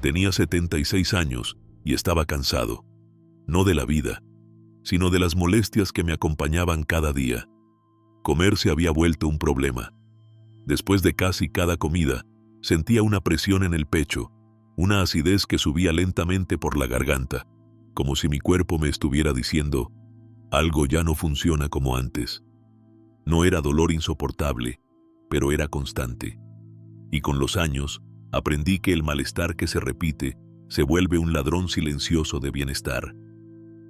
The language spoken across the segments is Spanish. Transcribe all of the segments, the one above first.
Tenía 76 años y estaba cansado, no de la vida, sino de las molestias que me acompañaban cada día. Comer se había vuelto un problema. Después de casi cada comida, sentía una presión en el pecho, una acidez que subía lentamente por la garganta, como si mi cuerpo me estuviera diciendo, algo ya no funciona como antes. No era dolor insoportable, pero era constante. Y con los años, aprendí que el malestar que se repite se vuelve un ladrón silencioso de bienestar.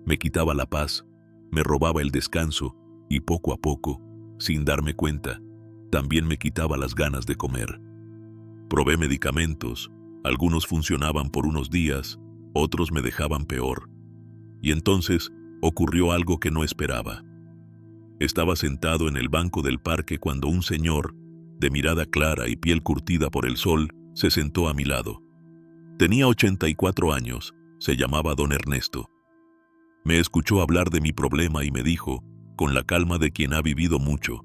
Me quitaba la paz, me robaba el descanso y poco a poco, sin darme cuenta, también me quitaba las ganas de comer. Probé medicamentos, algunos funcionaban por unos días, otros me dejaban peor. Y entonces ocurrió algo que no esperaba. Estaba sentado en el banco del parque cuando un señor, de mirada clara y piel curtida por el sol, se sentó a mi lado. Tenía 84 años, se llamaba don Ernesto. Me escuchó hablar de mi problema y me dijo, con la calma de quien ha vivido mucho: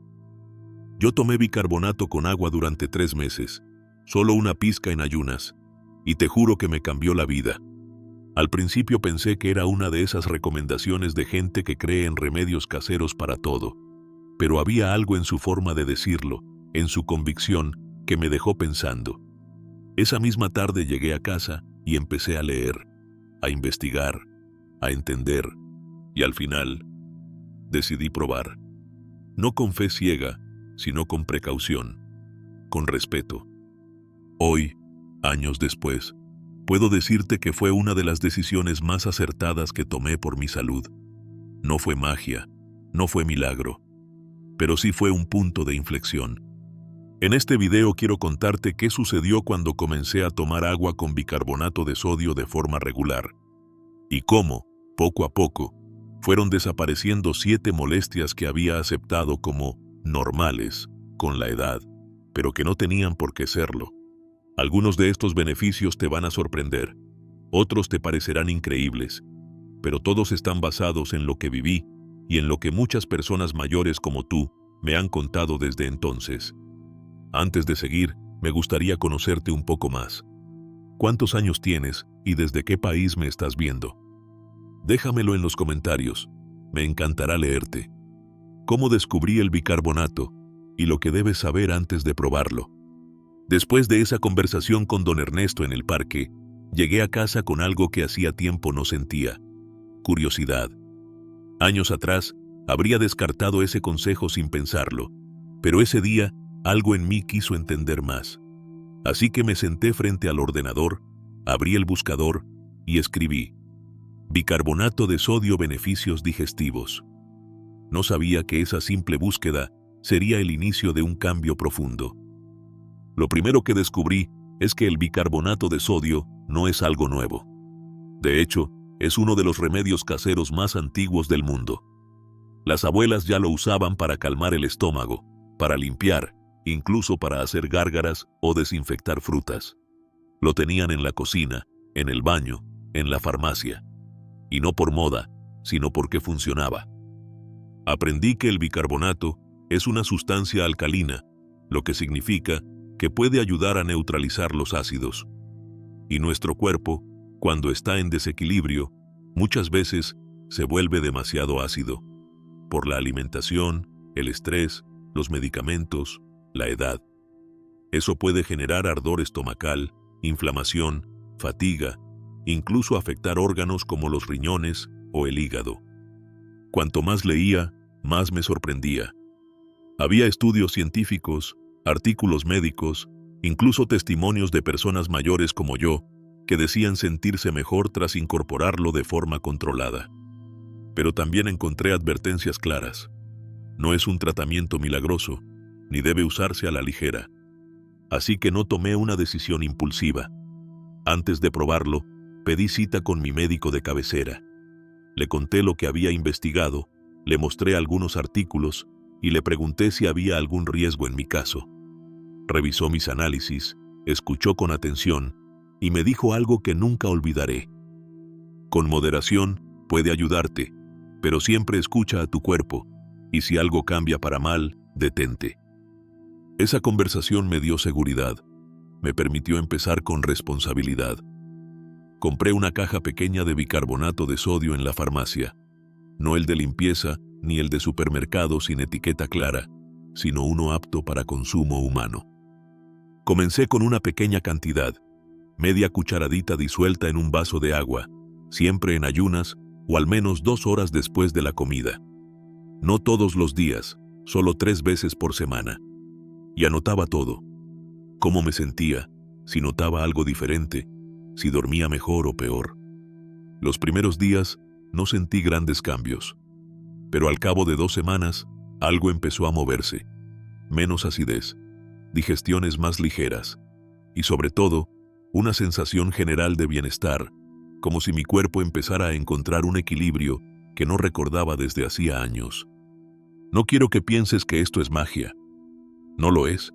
yo tomé bicarbonato con agua durante 3 meses, solo una pizca en ayunas, y te juro que me cambió la vida. Al principio pensé que era una de esas recomendaciones de gente que cree en remedios caseros para todo, pero había algo en su forma de decirlo, en su convicción, que me dejó pensando. Esa misma tarde llegué a casa y empecé a leer, a investigar, a entender, y al final decidí probar. No con fe ciega, sino con precaución, con respeto. Hoy, años después, puedo decirte que fue una de las decisiones más acertadas que tomé por mi salud. No fue magia, no fue milagro, pero sí fue un punto de inflexión. En este video quiero contarte qué sucedió cuando comencé a tomar agua con bicarbonato de sodio de forma regular, y cómo, poco a poco, fueron desapareciendo 7 molestias que había aceptado como normales con la edad, pero que no tenían por qué serlo. Algunos de estos beneficios te van a sorprender, otros te parecerán increíbles, pero todos están basados en lo que viví y en lo que muchas personas mayores como tú me han contado desde entonces. Antes de seguir, me gustaría conocerte un poco más. ¿Cuántos años tienes y desde qué país me estás viendo? Déjamelo en los comentarios, me encantará leerte. ¿Cómo descubrí el bicarbonato y lo que debes saber antes de probarlo? Después de esa conversación con don Ernesto en el parque, llegué a casa con algo que hacía tiempo no sentía: curiosidad. Años atrás, habría descartado ese consejo sin pensarlo, pero ese día, algo en mí quiso entender más. Así que me senté frente al ordenador, abrí el buscador y escribí: bicarbonato de sodio, beneficios digestivos. No sabía que esa simple búsqueda sería el inicio de un cambio profundo. Lo primero que descubrí es que el bicarbonato de sodio no es algo nuevo. De hecho, es uno de los remedios caseros más antiguos del mundo. Las abuelas ya lo usaban para calmar el estómago, para limpiar, incluso para hacer gárgaras o desinfectar frutas. Lo tenían en la cocina, en el baño, en la farmacia. Y no por moda, sino porque funcionaba. Aprendí que el bicarbonato es una sustancia alcalina, lo que significa que puede ayudar a neutralizar los ácidos. Y nuestro cuerpo, cuando está en desequilibrio, muchas veces se vuelve demasiado ácido. Por la alimentación, el estrés, los medicamentos, la edad. Eso puede generar ardor estomacal, inflamación, fatiga, incluso afectar órganos como los riñones o el hígado. Cuanto más leía, más me sorprendía. Había estudios científicos, artículos médicos, incluso testimonios de personas mayores como yo, que decían sentirse mejor tras incorporarlo de forma controlada. Pero también encontré advertencias claras. No es un tratamiento milagroso, ni debe usarse a la ligera. Así que no tomé una decisión impulsiva. Antes de probarlo, pedí cita con mi médico de cabecera. Le conté lo que había investigado, le mostré algunos artículos y le pregunté si había algún riesgo en mi caso. Revisó mis análisis, escuchó con atención y me dijo algo que nunca olvidaré. Con moderación puede ayudarte, pero siempre escucha a tu cuerpo, y si algo cambia para mal, detente. Esa conversación me dio seguridad, me permitió empezar con responsabilidad. Compré una caja pequeña de bicarbonato de sodio en la farmacia. No el de limpieza ni el de supermercado sin etiqueta clara, sino uno apto para consumo humano. Comencé con una pequeña cantidad, media cucharadita disuelta en un vaso de agua, siempre en ayunas o al menos 2 horas después de la comida. No todos los días, solo 3 veces por semana. Y anotaba todo. Cómo me sentía, si notaba algo diferente, si dormía mejor o peor. Los primeros días no sentí grandes cambios, pero al cabo de 2 semanas algo empezó a moverse. Menos acidez, digestiones más ligeras y sobre todo una sensación general de bienestar, como si mi cuerpo empezara a encontrar un equilibrio que no recordaba desde hacía años. No quiero que pienses que esto es magia. No lo es.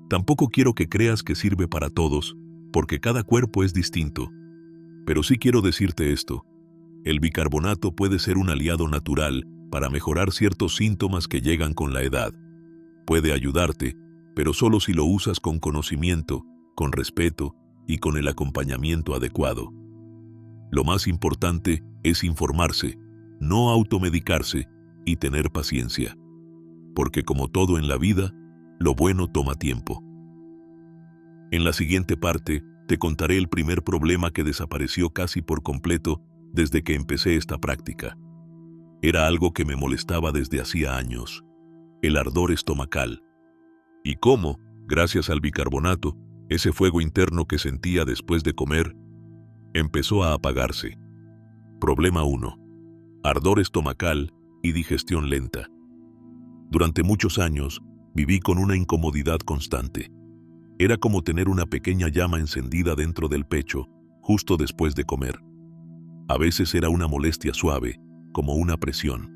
Tampoco quiero que creas que sirve para todos, porque cada cuerpo es distinto. Pero sí quiero decirte esto. El bicarbonato puede ser un aliado natural para mejorar ciertos síntomas que llegan con la edad. Puede ayudarte, pero solo si lo usas con conocimiento, con respeto y con el acompañamiento adecuado. Lo más importante es informarse, no automedicarse y tener paciencia. Porque como todo en la vida, lo bueno toma tiempo. En la siguiente parte, te contaré el primer problema que desapareció casi por completo desde que empecé esta práctica. Era algo que me molestaba desde hacía años, el ardor estomacal. Y cómo, gracias al bicarbonato, ese fuego interno que sentía después de comer, empezó a apagarse. Problema 1. Ardor estomacal y digestión lenta. Durante muchos años, viví con una incomodidad constante. Era como tener una pequeña llama encendida dentro del pecho, justo después de comer. A veces era una molestia suave, como una presión.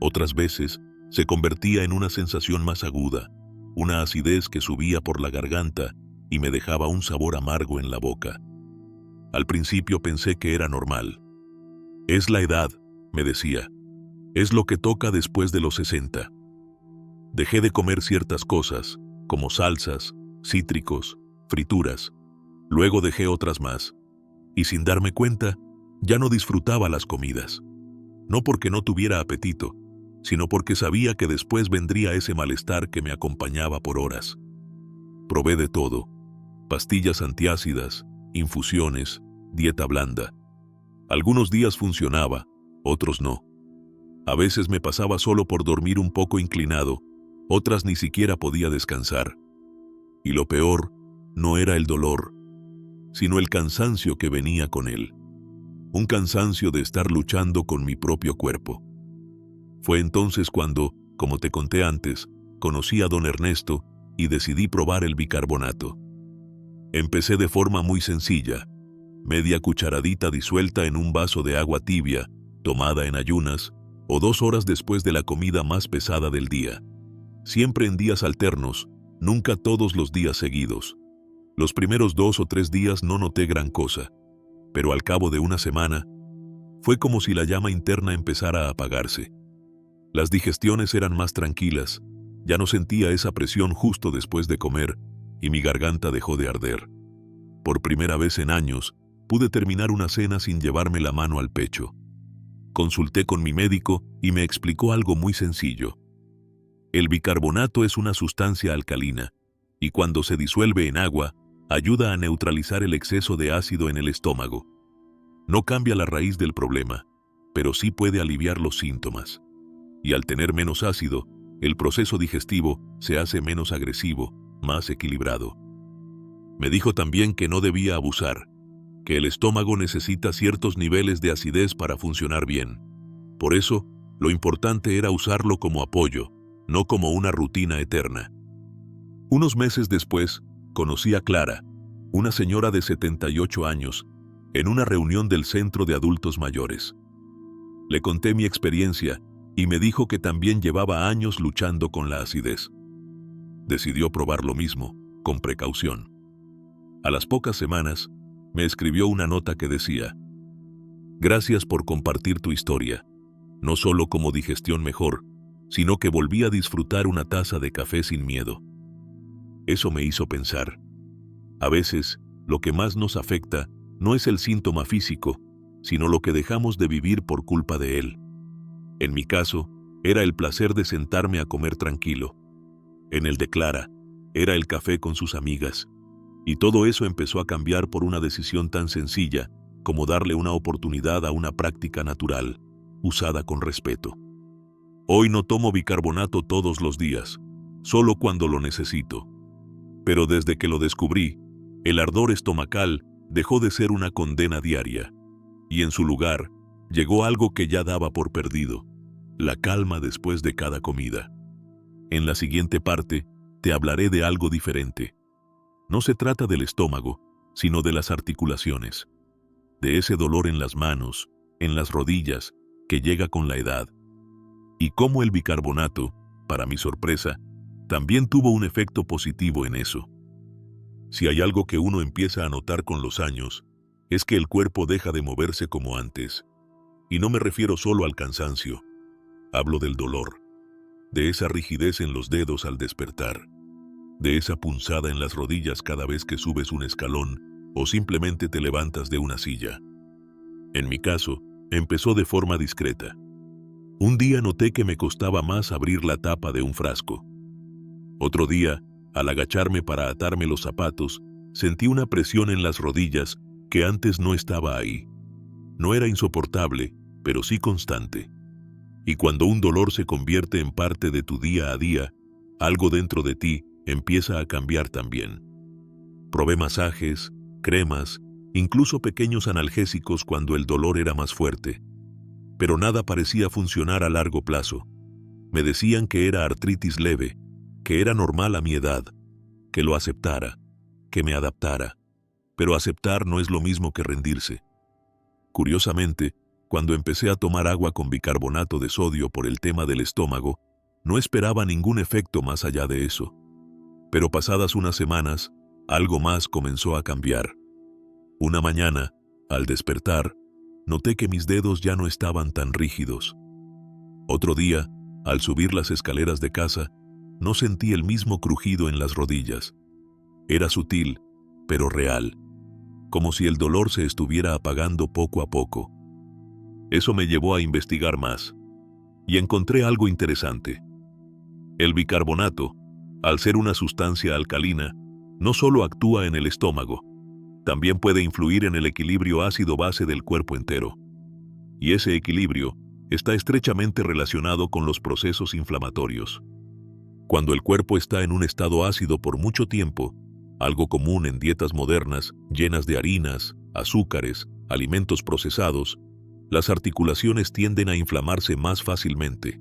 Otras veces se convertía en una sensación más aguda, una acidez que subía por la garganta y me dejaba un sabor amargo en la boca. Al principio pensé que era normal. Es la edad, me decía. Es lo que toca después de los 60. Dejé de comer ciertas cosas, como salsas, cítricos, frituras. Luego dejé otras más. Y sin darme cuenta, ya no disfrutaba las comidas. No porque no tuviera apetito, sino porque sabía que después vendría ese malestar que me acompañaba por horas. Probé de todo: pastillas antiácidas, infusiones, dieta blanda. Algunos días funcionaba, otros no. A veces me pasaba solo por dormir un poco inclinado, otras ni siquiera podía descansar. Y lo peor no era el dolor, sino el cansancio que venía con él. Un cansancio de estar luchando con mi propio cuerpo. Fue entonces cuando, como te conté antes, conocí a don Ernesto y decidí probar el bicarbonato. Empecé de forma muy sencilla, media cucharadita disuelta en un vaso de agua tibia, tomada en ayunas, o 2 horas después de la comida más pesada del día. Siempre en días alternos, nunca todos los días seguidos. Los primeros 2 o 3 días no noté gran cosa, pero al cabo de una semana, fue como si la llama interna empezara a apagarse. Las digestiones eran más tranquilas, ya no sentía esa presión justo después de comer, y mi garganta dejó de arder. Por primera vez en años, pude terminar una cena sin llevarme la mano al pecho. Consulté con mi médico y me explicó algo muy sencillo. El bicarbonato es una sustancia alcalina, y cuando se disuelve en agua, ayuda a neutralizar el exceso de ácido en el estómago. No cambia la raíz del problema, pero sí puede aliviar los síntomas. Y al tener menos ácido, el proceso digestivo se hace menos agresivo, más equilibrado. Me dijo también que no debía abusar, que el estómago necesita ciertos niveles de acidez para funcionar bien. Por eso, lo importante era usarlo como apoyo, no como una rutina eterna. Unos meses después, conocí a Clara, una señora de 78 años, en una reunión del Centro de Adultos Mayores. Le conté mi experiencia y me dijo que también llevaba años luchando con la acidez. Decidió probar lo mismo, con precaución. A las pocas semanas, me escribió una nota que decía: «Gracias por compartir tu historia, no solo como digestión mejor, sino que volví a disfrutar una taza de café sin miedo». Eso me hizo pensar. A veces, lo que más nos afecta no es el síntoma físico, sino lo que dejamos de vivir por culpa de él. En mi caso, era el placer de sentarme a comer tranquilo. En el de Clara, era el café con sus amigas. Y todo eso empezó a cambiar por una decisión tan sencilla como darle una oportunidad a una práctica natural, usada con respeto. Hoy no tomo bicarbonato todos los días, solo cuando lo necesito. Pero desde que lo descubrí, el ardor estomacal dejó de ser una condena diaria, y en su lugar llegó algo que ya daba por perdido: la calma después de cada comida. En la siguiente parte, te hablaré de algo diferente. No se trata del estómago, sino de las articulaciones, de ese dolor en las manos, en las rodillas, que llega con la edad. Y cómo el bicarbonato, para mi sorpresa, también tuvo un efecto positivo en eso. Si hay algo que uno empieza a notar con los años, es que el cuerpo deja de moverse como antes. Y no me refiero solo al cansancio. Hablo del dolor, de esa rigidez en los dedos al despertar, de esa punzada en las rodillas cada vez que subes un escalón o simplemente te levantas de una silla. En mi caso, empezó de forma discreta. Un día noté que me costaba más abrir la tapa de un frasco. Otro día, al agacharme para atarme los zapatos, sentí una presión en las rodillas que antes no estaba ahí. No era insoportable, pero sí constante. Y cuando un dolor se convierte en parte de tu día a día, algo dentro de ti empieza a cambiar también. Probé masajes, cremas, incluso pequeños analgésicos cuando el dolor era más fuerte. Pero nada parecía funcionar a largo plazo. Me decían que era artritis leve, que era normal a mi edad, que lo aceptara, que me adaptara. Pero aceptar no es lo mismo que rendirse. Curiosamente, cuando empecé a tomar agua con bicarbonato de sodio por el tema del estómago, no esperaba ningún efecto más allá de eso. Pero pasadas unas semanas, algo más comenzó a cambiar. Una mañana, al despertar, noté que mis dedos ya no estaban tan rígidos. Otro día, al subir las escaleras de casa, no sentí el mismo crujido en las rodillas. Era sutil, pero real, como si el dolor se estuviera apagando poco a poco. Eso me llevó a investigar más, y encontré algo interesante. El bicarbonato, al ser una sustancia alcalina, no solo actúa en el estómago, también puede influir en el equilibrio ácido-base del cuerpo entero. Y ese equilibrio está estrechamente relacionado con los procesos inflamatorios. Cuando el cuerpo está en un estado ácido por mucho tiempo, algo común en dietas modernas llenas de harinas, azúcares, alimentos procesados, las articulaciones tienden a inflamarse más fácilmente.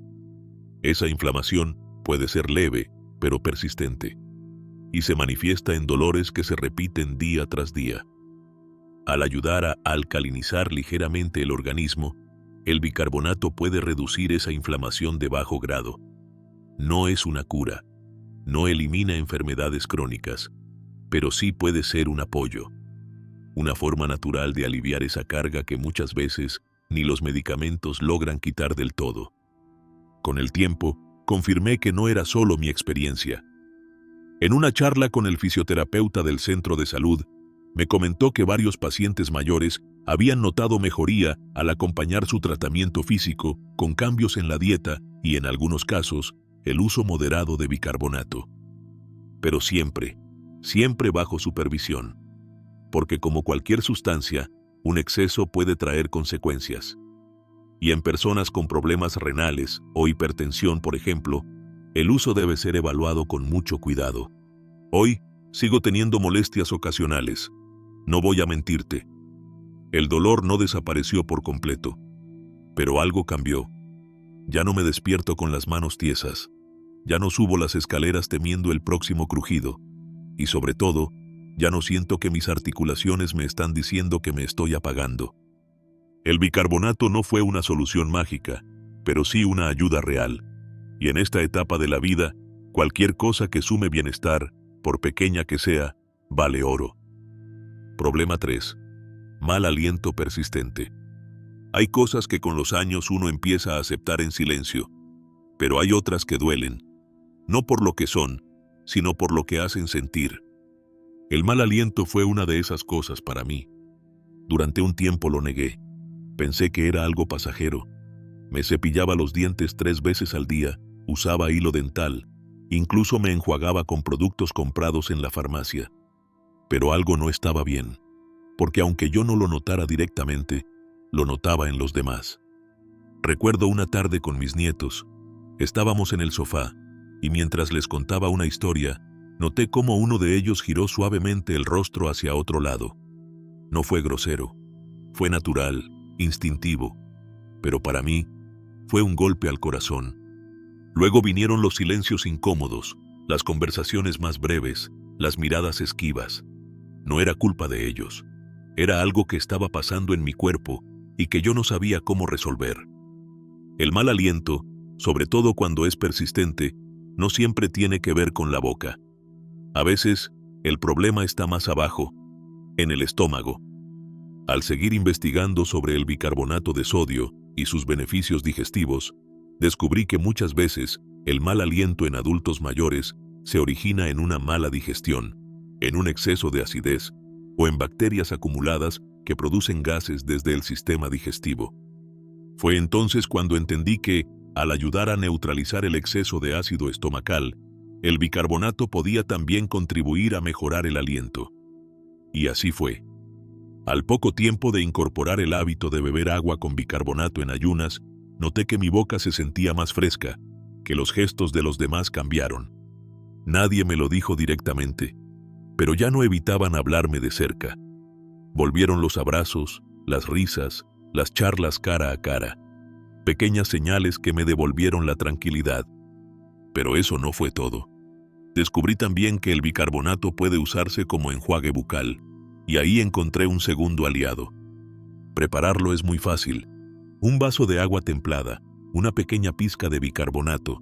Esa inflamación puede ser leve, pero persistente, y se manifiesta en dolores que se repiten día tras día. Al ayudar a alcalinizar ligeramente el organismo, el bicarbonato puede reducir esa inflamación de bajo grado. No es una cura, no elimina enfermedades crónicas, pero sí puede ser un apoyo, una forma natural de aliviar esa carga que muchas veces ni los medicamentos logran quitar del todo. Con el tiempo, confirmé que no era solo mi experiencia. En una charla con el fisioterapeuta del centro de salud, me comentó que varios pacientes mayores habían notado mejoría al acompañar su tratamiento físico con cambios en la dieta y, en algunos casos, el uso moderado de bicarbonato. Pero siempre bajo supervisión, porque como cualquier sustancia, un exceso puede traer consecuencias. Y en personas con problemas renales o hipertensión, por ejemplo, el uso debe ser evaluado con mucho cuidado. Hoy, sigo teniendo molestias ocasionales. No voy a mentirte. El dolor no desapareció por completo, pero algo cambió. Ya no me despierto con las manos tiesas. Ya no subo las escaleras temiendo el próximo crujido. Y sobre todo, ya no siento que mis articulaciones me están diciendo que me estoy apagando. El bicarbonato no fue una solución mágica, pero sí una ayuda real. Y en esta etapa de la vida, cualquier cosa que sume bienestar, por pequeña que sea, vale oro. Problema 3. Mal aliento persistente. Hay cosas que con los años uno empieza a aceptar en silencio, pero hay otras que duelen, no por lo que son, sino por lo que hacen sentir. El mal aliento fue una de esas cosas para mí. Durante un tiempo lo negué. Pensé que era algo pasajero. Me cepillaba los dientes 3 veces al día, usaba hilo dental, incluso me enjuagaba con productos comprados en la farmacia. Pero algo no estaba bien, porque aunque yo no lo notara directamente, lo notaba en los demás. Recuerdo una tarde con mis nietos. Estábamos en el sofá, y mientras les contaba una historia, noté cómo uno de ellos giró suavemente el rostro hacia otro lado. No fue grosero, fue natural, instintivo, pero para mí fue un golpe al corazón. Luego vinieron los silencios incómodos, las conversaciones más breves, las miradas esquivas. No era culpa de ellos, era algo que estaba pasando en mi cuerpo y que yo no sabía cómo resolver. El mal aliento, sobre todo cuando es persistente, no siempre tiene que ver con la boca. A veces, el problema está más abajo, en el estómago. Al seguir investigando sobre el bicarbonato de sodio y sus beneficios digestivos, descubrí que muchas veces el mal aliento en adultos mayores se origina en una mala digestión, en un exceso de acidez o en bacterias acumuladas que producen gases desde el sistema digestivo. Fue entonces cuando entendí que, al ayudar a neutralizar el exceso de ácido estomacal, el bicarbonato podía también contribuir a mejorar el aliento. Y así fue. Al poco tiempo de incorporar el hábito de beber agua con bicarbonato en ayunas, noté que mi boca se sentía más fresca, que los gestos de los demás cambiaron. Nadie me lo dijo directamente, pero ya no evitaban hablarme de cerca. Volvieron los abrazos, las risas, las charlas cara a cara, pequeñas señales que me devolvieron la tranquilidad. Pero eso no fue todo. Descubrí también que el bicarbonato puede usarse como enjuague bucal, y ahí encontré un segundo aliado. Prepararlo es muy fácil. Un vaso de agua templada, una pequeña pizca de bicarbonato,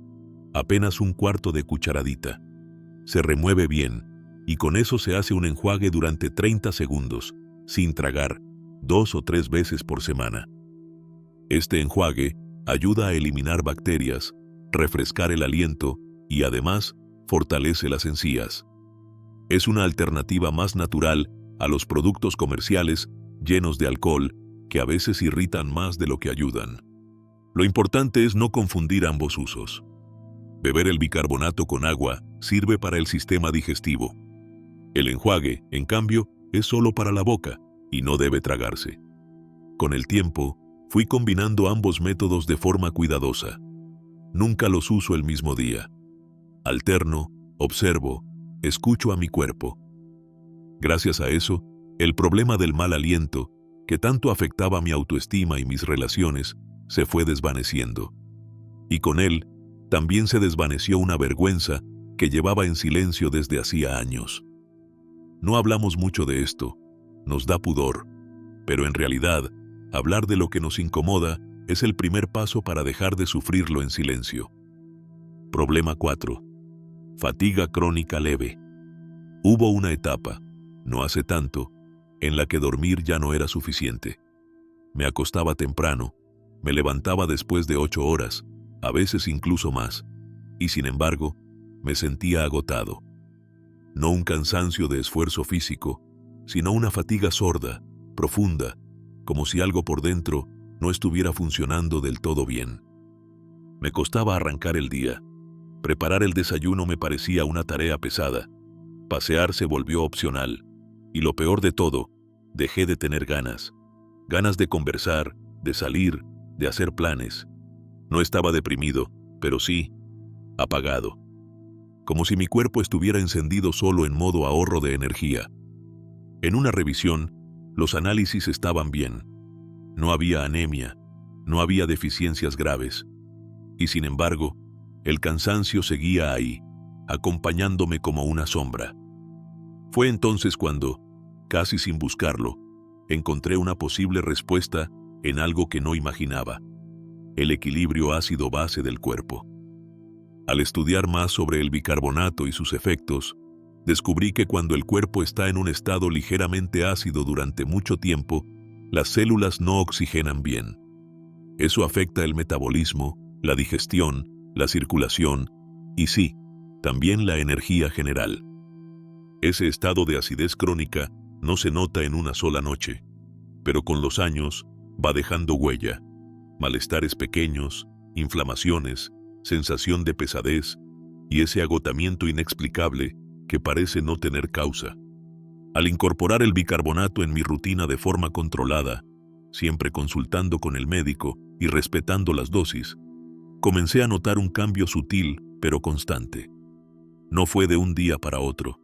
apenas un cuarto de cucharadita. Se remueve bien, y con eso se hace un enjuague durante 30 segundos, sin tragar, 2 o 3 veces por semana. Este enjuague ayuda a eliminar bacterias, refrescar el aliento y además fortalece las encías. Es una alternativa más natural a los productos comerciales llenos de alcohol que a veces irritan más de lo que ayudan. Lo importante es no confundir ambos usos. Beber el bicarbonato con agua sirve para el sistema digestivo. El enjuague, en cambio, es solo para la boca y no debe tragarse. Con el tiempo, fui combinando ambos métodos de forma cuidadosa. Nunca los uso el mismo día. Alterno, observo, escucho a mi cuerpo. Gracias a eso, el problema del mal aliento, que tanto afectaba mi autoestima y mis relaciones, se fue desvaneciendo. Y con él, también se desvaneció una vergüenza que llevaba en silencio desde hacía años. No hablamos mucho de esto, nos da pudor, pero en realidad, hablar de lo que nos incomoda es el primer paso para dejar de sufrirlo en silencio. Problema 4. Fatiga crónica leve. Hubo una etapa, no hace tanto, en la que dormir ya no era suficiente. Me acostaba temprano, me levantaba después de 8 horas, a veces incluso más, y sin embargo, me sentía agotado. No un cansancio de esfuerzo físico, sino una fatiga sorda, profunda, como si algo por dentro no estuviera funcionando del todo bien. Me costaba arrancar el día. Preparar el desayuno me parecía una tarea pesada. Pasear se volvió opcional. Y lo peor de todo, dejé de tener ganas. Ganas de conversar, de salir, de hacer planes. No estaba deprimido, pero sí, apagado. Como si mi cuerpo estuviera encendido solo en modo ahorro de energía. En una revisión, los análisis estaban bien. No había anemia, no había deficiencias graves. Y sin embargo, el cansancio seguía ahí, acompañándome como una sombra. Fue entonces cuando, casi sin buscarlo, encontré una posible respuesta en algo que no imaginaba: el equilibrio ácido-base del cuerpo. Al estudiar más sobre el bicarbonato y sus efectos, descubrí que cuando el cuerpo está en un estado ligeramente ácido durante mucho tiempo, las células no oxigenan bien. Eso afecta el metabolismo, la digestión, la circulación y sí, también la energía general. Ese estado de acidez crónica no se nota en una sola noche. pero con los años va dejando huella. Malestares pequeños, inflamaciones, sensación de pesadez y ese agotamiento inexplicable que parece no tener causa. Al incorporar el bicarbonato en mi rutina de forma controlada, siempre consultando con el médico y respetando las dosis, comencé a notar un cambio sutil pero constante. No fue de un día para otro.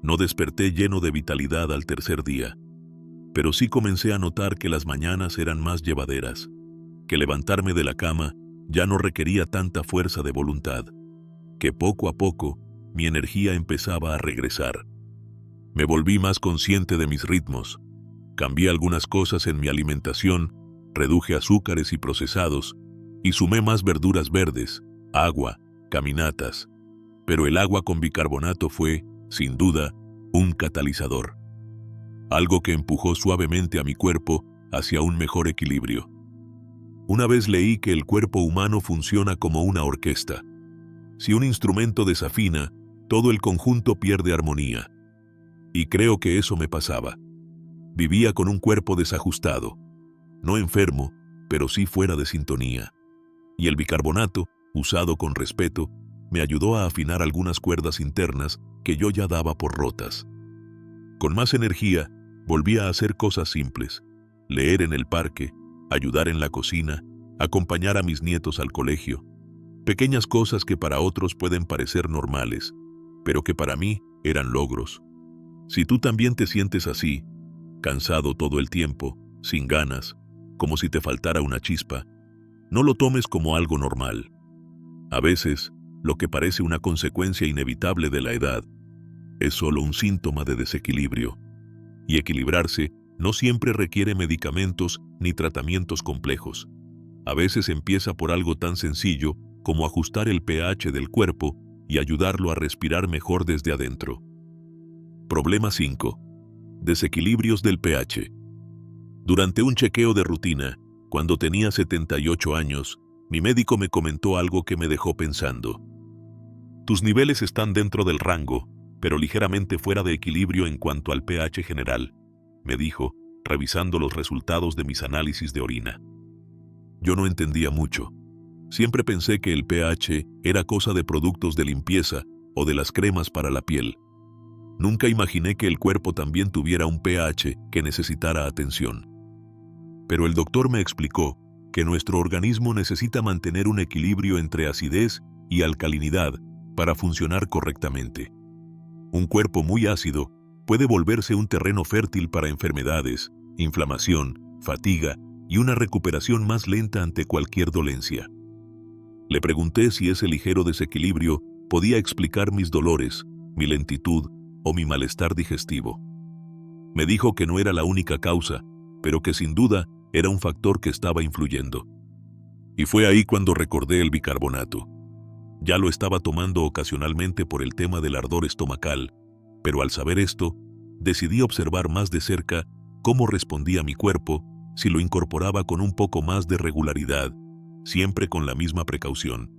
No desperté lleno de vitalidad al tercer día, pero sí comencé a notar que las mañanas eran más llevaderas, que levantarme de la cama ya no requería tanta fuerza de voluntad, que poco a poco mi energía empezaba a regresar. Me volví más consciente de mis ritmos, cambié algunas cosas en mi alimentación, reduje azúcares y procesados, y sumé más verduras verdes, agua, caminatas. Pero el agua con bicarbonato fue, sin duda, un catalizador. Algo que empujó suavemente a mi cuerpo hacia un mejor equilibrio. Una vez leí que el cuerpo humano funciona como una orquesta. Si un instrumento desafina, todo el conjunto pierde armonía. Y creo que eso me pasaba. Vivía con un cuerpo desajustado. No enfermo, pero sí fuera de sintonía. Y el bicarbonato, usado con respeto, me ayudó a afinar algunas cuerdas internas que yo ya daba por rotas. Con más energía, volví a hacer cosas simples: leer en el parque, ayudar en la cocina, acompañar a mis nietos al colegio. Pequeñas cosas que para otros pueden parecer normales, pero que para mí eran logros. Si tú también te sientes así, cansado todo el tiempo, sin ganas, como si te faltara una chispa, no lo tomes como algo normal. A veces, lo que parece una consecuencia inevitable de la edad es solo un síntoma de desequilibrio. Y equilibrarse no siempre requiere medicamentos ni tratamientos complejos. A veces empieza por algo tan sencillo como ajustar el pH del cuerpo y ayudarlo a respirar mejor desde adentro. Problema 5. Desequilibrios del pH. Durante un chequeo de rutina, cuando tenía 78 años, mi médico me comentó algo que me dejó pensando. Tus niveles están dentro del rango, pero ligeramente fuera de equilibrio en cuanto al pH general, me dijo, revisando los resultados de mis análisis de orina. Yo no entendía mucho. Siempre pensé que el pH era cosa de productos de limpieza o de las cremas para la piel. Nunca imaginé que el cuerpo también tuviera un pH que necesitara atención. Pero el doctor me explicó que nuestro organismo necesita mantener un equilibrio entre acidez y alcalinidad para funcionar correctamente. Un cuerpo muy ácido puede volverse un terreno fértil para enfermedades, inflamación, fatiga y una recuperación más lenta ante cualquier dolencia. Le pregunté si ese ligero desequilibrio podía explicar mis dolores, mi lentitud o mi malestar digestivo. Me dijo que no era la única causa, pero que sin duda era un factor que estaba influyendo. Y fue ahí cuando recordé el bicarbonato. Ya lo estaba tomando ocasionalmente por el tema del ardor estomacal, pero al saber esto, decidí observar más de cerca cómo respondía mi cuerpo si lo incorporaba con un poco más de regularidad, siempre con la misma precaución.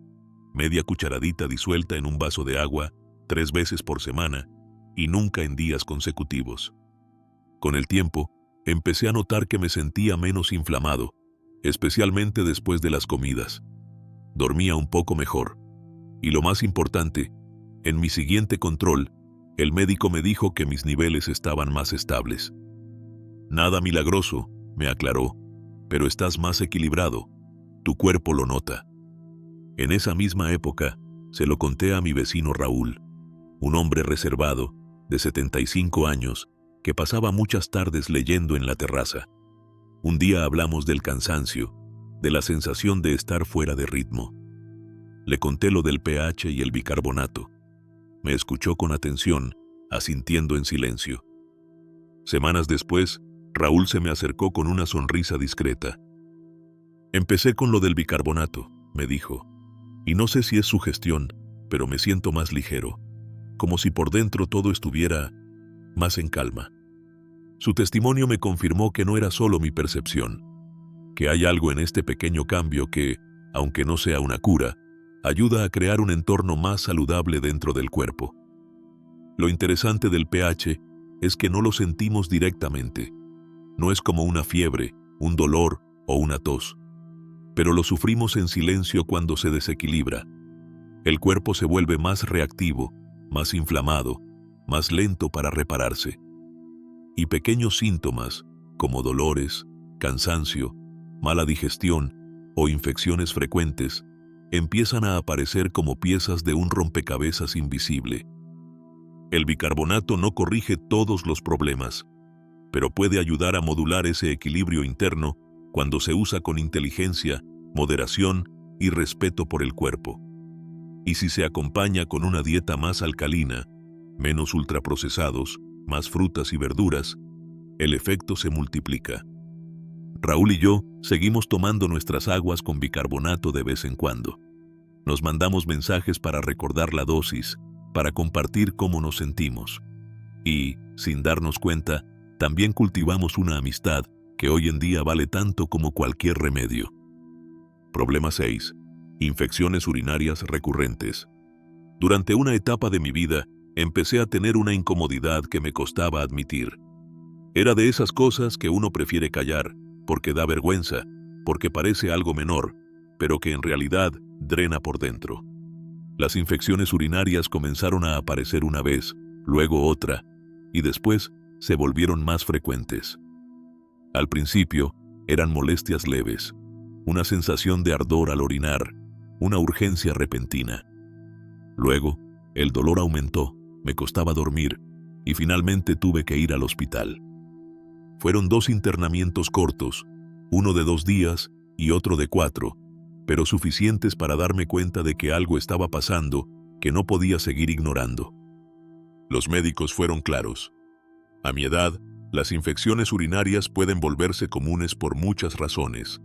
Media cucharadita disuelta en un vaso de agua, 3 veces por semana, y nunca en días consecutivos. Con el tiempo, empecé a notar que me sentía menos inflamado, especialmente después de las comidas. Dormía un poco mejor. Y lo más importante, en mi siguiente control, el médico me dijo que mis niveles estaban más estables. Nada milagroso, me aclaró, pero estás más equilibrado. Tu cuerpo lo nota. En esa misma época, se lo conté a mi vecino Raúl, un hombre reservado, de 75 años, que pasaba muchas tardes leyendo en la terraza. Un día hablamos del cansancio, de la sensación de estar fuera de ritmo. Le conté lo del pH y el bicarbonato. Me escuchó con atención, asintiendo en silencio. Semanas después, Raúl se me acercó con una sonrisa discreta. Empecé con lo del bicarbonato, me dijo, y no sé si es sugestión, pero me siento más ligero, como si por dentro todo estuviera más en calma. Su testimonio me confirmó que no era solo mi percepción, que hay algo en este pequeño cambio que, aunque no sea una cura, ayuda a crear un entorno más saludable dentro del cuerpo. Lo interesante del pH es que no lo sentimos directamente. No es como una fiebre, un dolor o una tos. Pero lo sufrimos en silencio cuando se desequilibra. El cuerpo se vuelve más reactivo, más inflamado, más lento para repararse. Y pequeños síntomas, como dolores, cansancio, mala digestión o infecciones frecuentes, empiezan a aparecer como piezas de un rompecabezas invisible. El bicarbonato no corrige todos los problemas, pero puede ayudar a modular ese equilibrio interno cuando se usa con inteligencia, moderación y respeto por el cuerpo. Y si se acompaña con una dieta más alcalina, menos ultraprocesados, más frutas y verduras, el efecto se multiplica. Raúl y yo seguimos tomando nuestras aguas con bicarbonato de vez en cuando. Nos mandamos mensajes para recordar la dosis, para compartir cómo nos sentimos. Y, sin darnos cuenta, también cultivamos una amistad que hoy en día vale tanto como cualquier remedio. Problema 6. Infecciones urinarias recurrentes. Durante una etapa de mi vida, empecé a tener una incomodidad que me costaba admitir. Era de esas cosas que uno prefiere callar, porque da vergüenza, porque parece algo menor, pero que en realidad drena por dentro. Las infecciones urinarias comenzaron a aparecer una vez, luego otra, y después se volvieron más frecuentes. Al principio, eran molestias leves, una sensación de ardor al orinar, una urgencia repentina. Luego, el dolor aumentó, me costaba dormir, y finalmente tuve que ir al hospital. Fueron 2 internamientos cortos, uno de 2 días y otro de 4, pero suficientes para darme cuenta de que algo estaba pasando que no podía seguir ignorando. Los médicos fueron claros. A mi edad, las infecciones urinarias pueden volverse comunes por muchas razones.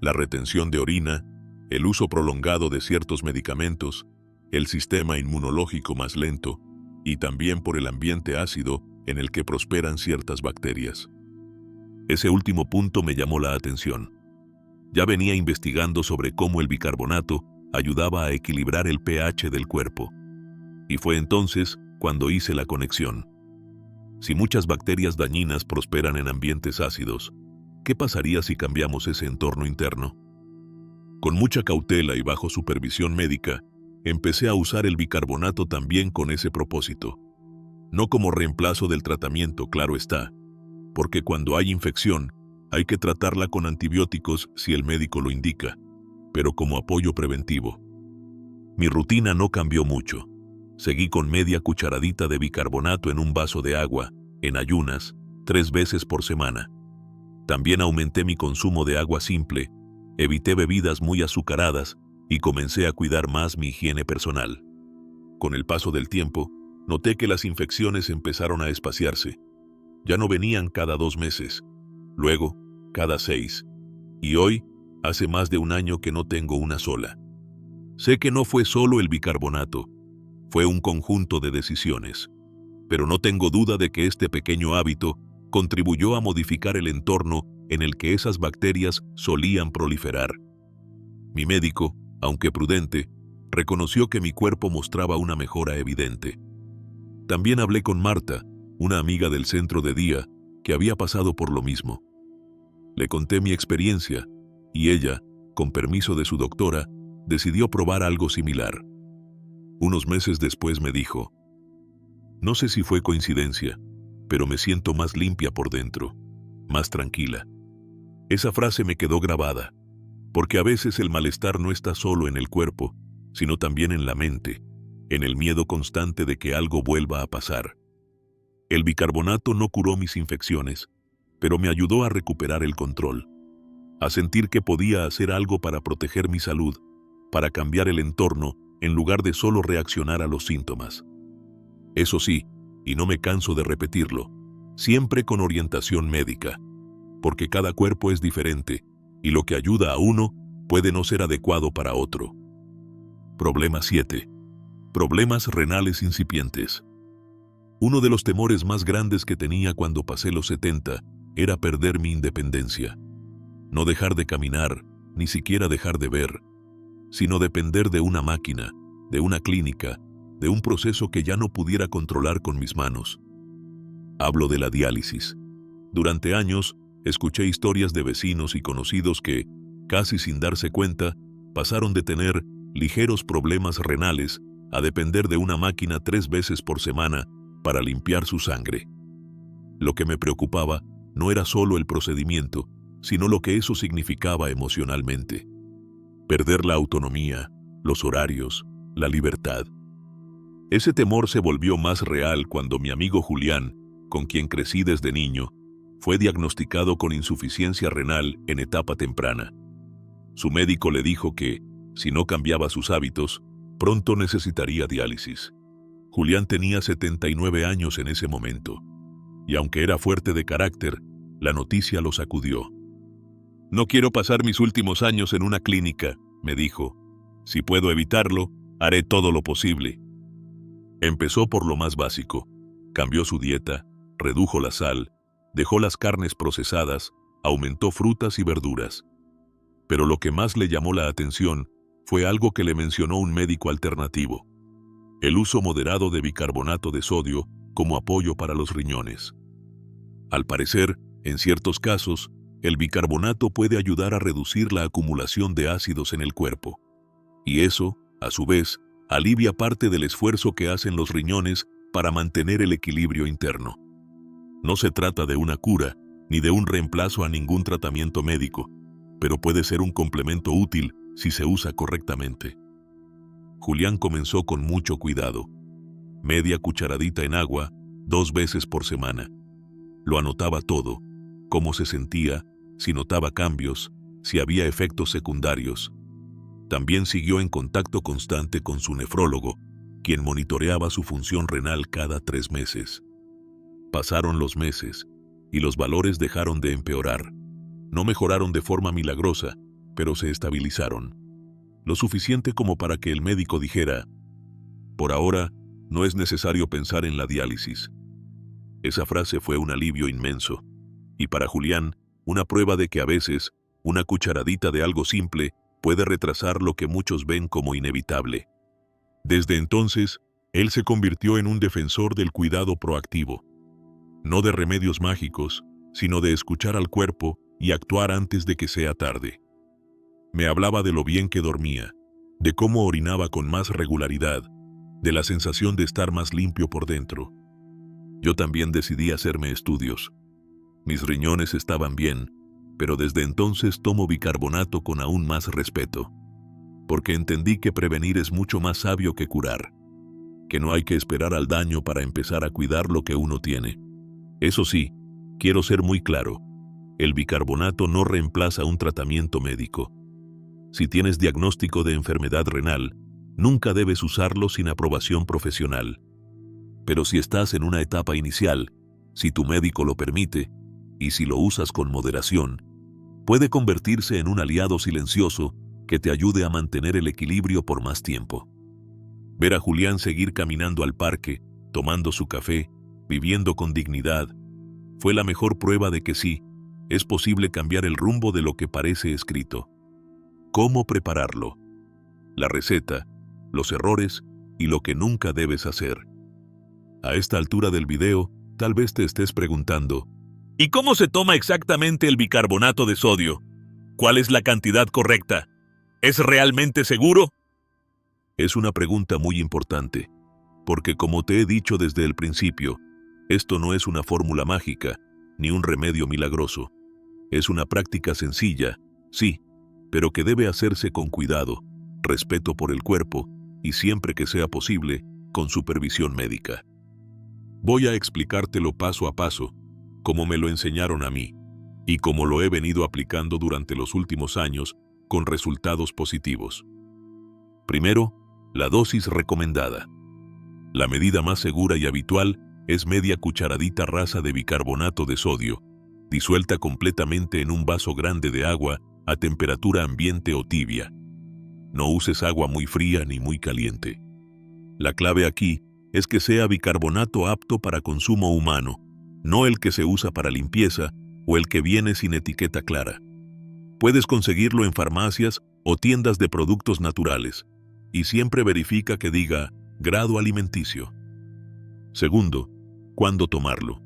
La retención de orina, el uso prolongado de ciertos medicamentos, el sistema inmunológico más lento y también por el ambiente ácido en el que prosperan ciertas bacterias. Ese último punto me llamó la atención. Ya venía investigando sobre cómo el bicarbonato ayudaba a equilibrar el pH del cuerpo. Y fue entonces cuando hice la conexión. Si muchas bacterias dañinas prosperan en ambientes ácidos, ¿qué pasaría si cambiamos ese entorno interno? Con mucha cautela y bajo supervisión médica, empecé a usar el bicarbonato también con ese propósito. No como reemplazo del tratamiento, claro está, porque cuando hay infección, hay que tratarla con antibióticos si el médico lo indica, pero como apoyo preventivo. Mi rutina no cambió mucho. Seguí con media cucharadita de bicarbonato en un vaso de agua, en ayunas, 3 veces por semana. También aumenté mi consumo de agua simple, evité bebidas muy azucaradas y comencé a cuidar más mi higiene personal. Con el paso del tiempo, noté que las infecciones empezaron a espaciarse. Ya no venían cada 2 meses, luego cada 6, y hoy hace más de 1 año que no tengo una sola. Sé que no fue solo el bicarbonato, fue un conjunto de decisiones, pero no tengo duda de que este pequeño hábito contribuyó a modificar el entorno en el que esas bacterias solían proliferar. Mi médico, aunque prudente, reconoció que mi cuerpo mostraba una mejora evidente. También hablé con Marta, una amiga del centro de día, que había pasado por lo mismo. Le conté mi experiencia, y ella, con permiso de su doctora, decidió probar algo similar. Unos meses después me dijo, no sé si fue coincidencia, pero me siento más limpia por dentro, más tranquila. Esa frase me quedó grabada, porque a veces el malestar no está solo en el cuerpo, sino también en la mente, en el miedo constante de que algo vuelva a pasar. El bicarbonato no curó mis infecciones, pero me ayudó a recuperar el control, a sentir que podía hacer algo para proteger mi salud, para cambiar el entorno en lugar de solo reaccionar a los síntomas. Eso sí, y no me canso de repetirlo, siempre con orientación médica, porque cada cuerpo es diferente y lo que ayuda a uno puede no ser adecuado para otro. Problema 7. Problemas renales incipientes. Uno de los temores más grandes que tenía cuando pasé los 70 era perder mi independencia. No dejar de caminar, ni siquiera dejar de ver, sino depender de una máquina, de una clínica, de un proceso que ya no pudiera controlar con mis manos. Hablo de la diálisis. Durante años, Escuché historias de vecinos y conocidos que, casi sin darse cuenta, pasaron de tener ligeros problemas renales a depender de una máquina 3 veces por semana para limpiar su sangre. Lo que me preocupaba no era solo el procedimiento, sino lo que eso significaba emocionalmente. Perder la autonomía, los horarios, la libertad. Ese temor se volvió más real cuando mi amigo Julián, con quien crecí desde niño, fue diagnosticado con insuficiencia renal en etapa temprana. Su médico le dijo que, si no cambiaba sus hábitos, pronto necesitaría diálisis. Julián tenía 79 años en ese momento, y aunque era fuerte de carácter, la noticia lo sacudió. «No quiero pasar mis últimos años en una clínica», me dijo. «Si puedo evitarlo, haré todo lo posible». Empezó por lo más básico. Cambió su dieta, redujo la sal, dejó las carnes procesadas, aumentó frutas y verduras. Pero lo que más le llamó la atención fue algo que le mencionó un médico alternativo: el uso moderado de bicarbonato de sodio como apoyo para los riñones. Al parecer, en ciertos casos, el bicarbonato puede ayudar a reducir la acumulación de ácidos en el cuerpo. Y eso, a su vez, alivia parte del esfuerzo que hacen los riñones para mantener el equilibrio interno. No se trata de una cura, ni de un reemplazo a ningún tratamiento médico, pero puede ser un complemento útil si se usa correctamente. Julián comenzó con mucho cuidado. Media cucharadita en agua, 2 veces por semana. Lo anotaba todo: cómo se sentía, si notaba cambios, si había efectos secundarios. También siguió en contacto constante con su nefrólogo, quien monitoreaba su función renal cada 3 meses. Pasaron los meses, y los valores dejaron de empeorar. No mejoraron de forma milagrosa, pero se estabilizaron. Lo suficiente como para que el médico dijera: «Por ahora, no es necesario pensar en la diálisis». Esa frase fue un alivio inmenso, y para Julián, una prueba de que a veces, una cucharadita de algo simple puede retrasar lo que muchos ven como inevitable. Desde entonces, él se convirtió en un defensor del cuidado proactivo. No de remedios mágicos, sino de escuchar al cuerpo y actuar antes de que sea tarde. Me hablaba de lo bien que dormía, de cómo orinaba con más regularidad, de la sensación de estar más limpio por dentro. Yo también decidí hacerme estudios. Mis riñones estaban bien, pero desde entonces tomo bicarbonato con aún más respeto, porque entendí que prevenir es mucho más sabio que curar, que no hay que esperar al daño para empezar a cuidar lo que uno tiene. Eso sí, quiero ser muy claro: el bicarbonato no reemplaza un tratamiento médico. Si tienes diagnóstico de enfermedad renal, nunca debes usarlo sin aprobación profesional. Pero si estás en una etapa inicial, si tu médico lo permite, y si lo usas con moderación, puede convertirse en un aliado silencioso que te ayude a mantener el equilibrio por más tiempo. Ver a Julián seguir caminando al parque, tomando su café, viviendo con dignidad, fue la mejor prueba de que sí, es posible cambiar el rumbo de lo que parece escrito. ¿Cómo prepararlo? La receta, los errores y lo que nunca debes hacer. A esta altura del video, tal vez te estés preguntando: ¿y cómo se toma exactamente el bicarbonato de sodio? ¿Cuál es la cantidad correcta? ¿Es realmente seguro? Es una pregunta muy importante, porque como te he dicho desde el principio, esto no es una fórmula mágica, ni un remedio milagroso. Es una práctica sencilla, sí, pero que debe hacerse con cuidado, respeto por el cuerpo y siempre que sea posible, con supervisión médica. Voy a explicártelo paso a paso, como me lo enseñaron a mí, y como lo he venido aplicando durante los últimos años con resultados positivos. Primero, la dosis recomendada. La medida más segura y habitual es media cucharadita rasa de bicarbonato de sodio, disuelta completamente en un vaso grande de agua a temperatura ambiente o tibia. No uses agua muy fría ni muy caliente. La clave aquí es que sea bicarbonato apto para consumo humano, no el que se usa para limpieza o el que viene sin etiqueta clara. Puedes conseguirlo en farmacias o tiendas de productos naturales, y siempre verifica que diga grado alimenticio. Segundo, ¿cuándo tomarlo?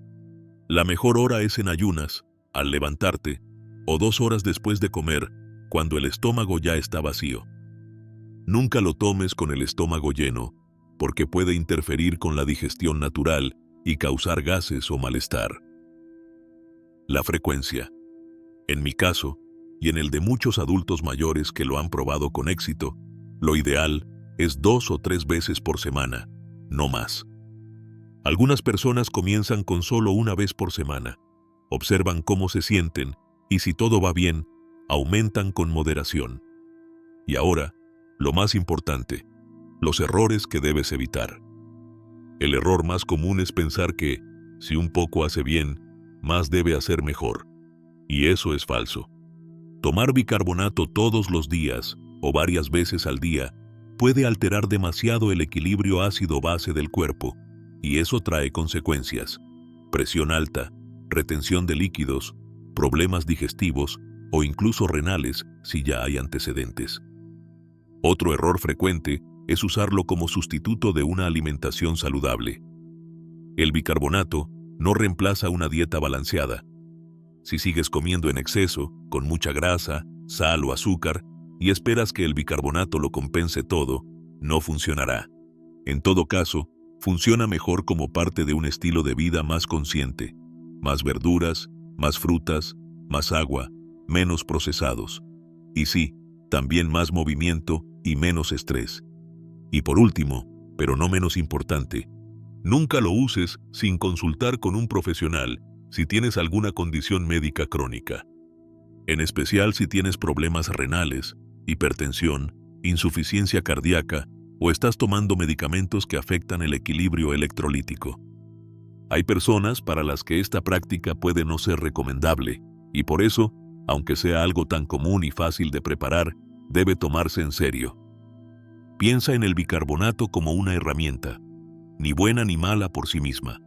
La mejor hora es en ayunas, al levantarte, o 2 horas después de comer, cuando el estómago ya está vacío. Nunca lo tomes con el estómago lleno, porque puede interferir con la digestión natural y causar gases o malestar. La frecuencia. En mi caso, y en el de muchos adultos mayores que lo han probado con éxito, lo ideal es 2 o 3 veces por semana, no más. Algunas personas comienzan con solo 1 vez por semana, observan cómo se sienten y si todo va bien, aumentan con moderación. Y ahora, lo más importante, los errores que debes evitar. El error más común es pensar que, si un poco hace bien, más debe hacer mejor. Y eso es falso. Tomar bicarbonato todos los días o varias veces al día puede alterar demasiado el equilibrio ácido-base del cuerpo, y eso trae consecuencias: presión alta, retención de líquidos, problemas digestivos o incluso renales si ya hay antecedentes. Otro error frecuente es usarlo como sustituto de una alimentación saludable. El bicarbonato no reemplaza una dieta balanceada. Si sigues comiendo en exceso, con mucha grasa, sal o azúcar, y esperas que el bicarbonato lo compense todo, no funcionará. En todo caso, funciona mejor como parte de un estilo de vida más consciente: más verduras, más frutas, más agua, menos procesados. Y sí, también más movimiento y menos estrés. Y por último, pero no menos importante, nunca lo uses sin consultar con un profesional si tienes alguna condición médica crónica. En especial si tienes problemas renales, hipertensión, insuficiencia cardíaca o estás tomando medicamentos que afectan el equilibrio electrolítico. Hay personas para las que esta práctica puede no ser recomendable, y por eso, aunque sea algo tan común y fácil de preparar, debe tomarse en serio. Piensa en el bicarbonato como una herramienta, ni buena ni mala por sí misma.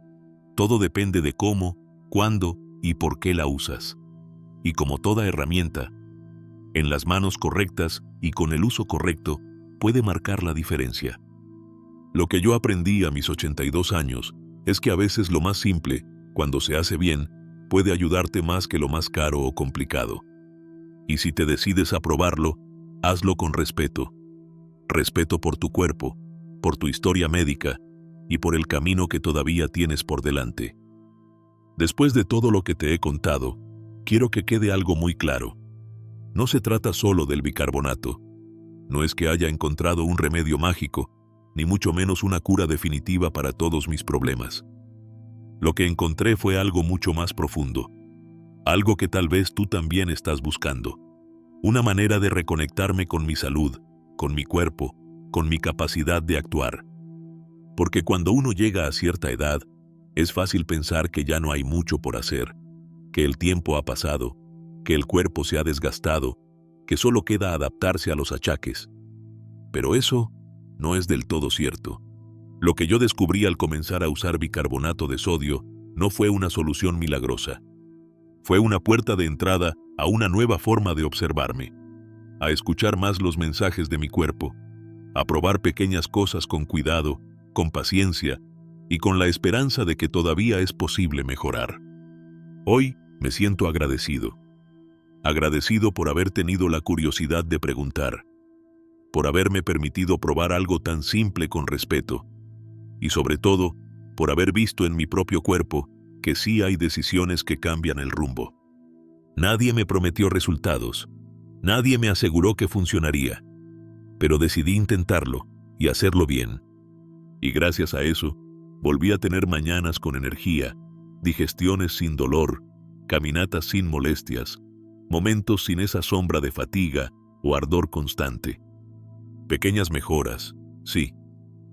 Todo depende de cómo, cuándo y por qué la usas. Y como toda herramienta, en las manos correctas y con el uso correcto, puede marcar la diferencia. Lo que yo aprendí a mis 82 años es que a veces lo más simple, cuando se hace bien, puede ayudarte más que lo más caro o complicado. Y si te decides a probarlo, hazlo con respeto. Respeto por tu cuerpo, por tu historia médica y por el camino que todavía tienes por delante. Después de todo lo que te he contado, quiero que quede algo muy claro. No se trata solo del bicarbonato. No es que haya encontrado un remedio mágico, ni mucho menos una cura definitiva para todos mis problemas. Lo que encontré fue algo mucho más profundo, algo que tal vez tú también estás buscando. Una manera de reconectarme con mi salud, con mi cuerpo, con mi capacidad de actuar. Porque cuando uno llega a cierta edad, es fácil pensar que ya no hay mucho por hacer, que el tiempo ha pasado, que el cuerpo se ha desgastado, que solo queda adaptarse a los achaques. Pero eso no es del todo cierto. Lo que yo descubrí al comenzar a usar bicarbonato de sodio no fue una solución milagrosa. Fue una puerta de entrada a una nueva forma de observarme, a escuchar más los mensajes de mi cuerpo, a probar pequeñas cosas con cuidado, con paciencia y con la esperanza de que todavía es posible mejorar. Hoy me siento agradecido. Agradecido por haber tenido la curiosidad de preguntar, por haberme permitido probar algo tan simple con respeto, y sobre todo, por haber visto en mi propio cuerpo que sí hay decisiones que cambian el rumbo. Nadie me prometió resultados, nadie me aseguró que funcionaría, pero decidí intentarlo y hacerlo bien. Y gracias a eso, volví a tener mañanas con energía, digestiones sin dolor, caminatas sin molestias, momentos sin esa sombra de fatiga o ardor constante. Pequeñas mejoras, sí,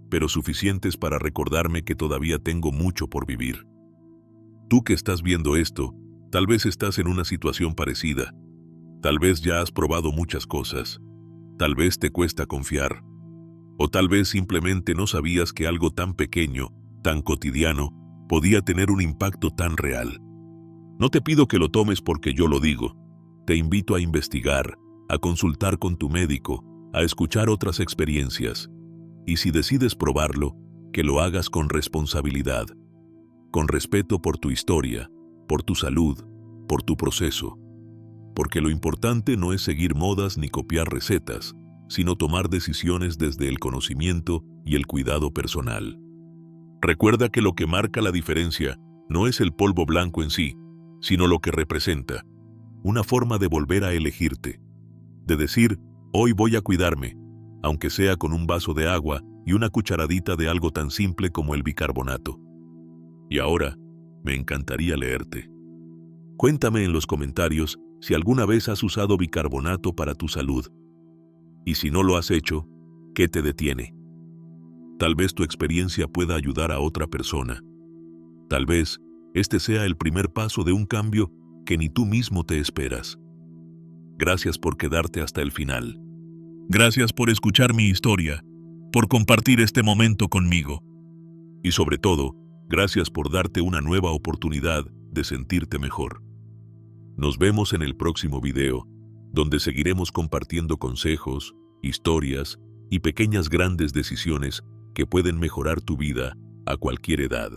pero suficientes para recordarme que todavía tengo mucho por vivir. Tú que estás viendo esto, tal vez estás en una situación parecida. Tal vez ya has probado muchas cosas. Tal vez te cuesta confiar. O tal vez simplemente no sabías que algo tan pequeño, tan cotidiano, podía tener un impacto tan real. No te pido que lo tomes porque yo lo digo. Te invito a investigar, a consultar con tu médico, a escuchar otras experiencias. Y si decides probarlo, que lo hagas con responsabilidad, con respeto por tu historia, por tu salud por tu proceso. Porque lo importante no es seguir modas ni copiar recetas, sino tomar decisiones desde el conocimiento y el cuidado personal. Recuerda que lo que marca la diferencia no es el polvo blanco en sí, sino lo que representa. Una forma de volver a elegirte. De decir, hoy voy a cuidarme, aunque sea con un vaso de agua y una cucharadita de algo tan simple como el bicarbonato. Y ahora, me encantaría leerte. Cuéntame en los comentarios si alguna vez has usado bicarbonato para tu salud. Y si no lo has hecho, ¿qué te detiene? Tal vez tu experiencia pueda ayudar a otra persona. Tal vez este sea el primer paso de un cambio que ni tú mismo te esperas. Gracias por quedarte hasta el final. Gracias por escuchar mi historia, por compartir este momento conmigo. Y sobre todo, gracias por darte una nueva oportunidad de sentirte mejor. Nos vemos en el próximo video, donde seguiremos compartiendo consejos, historias y pequeñas grandes decisiones que pueden mejorar tu vida a cualquier edad.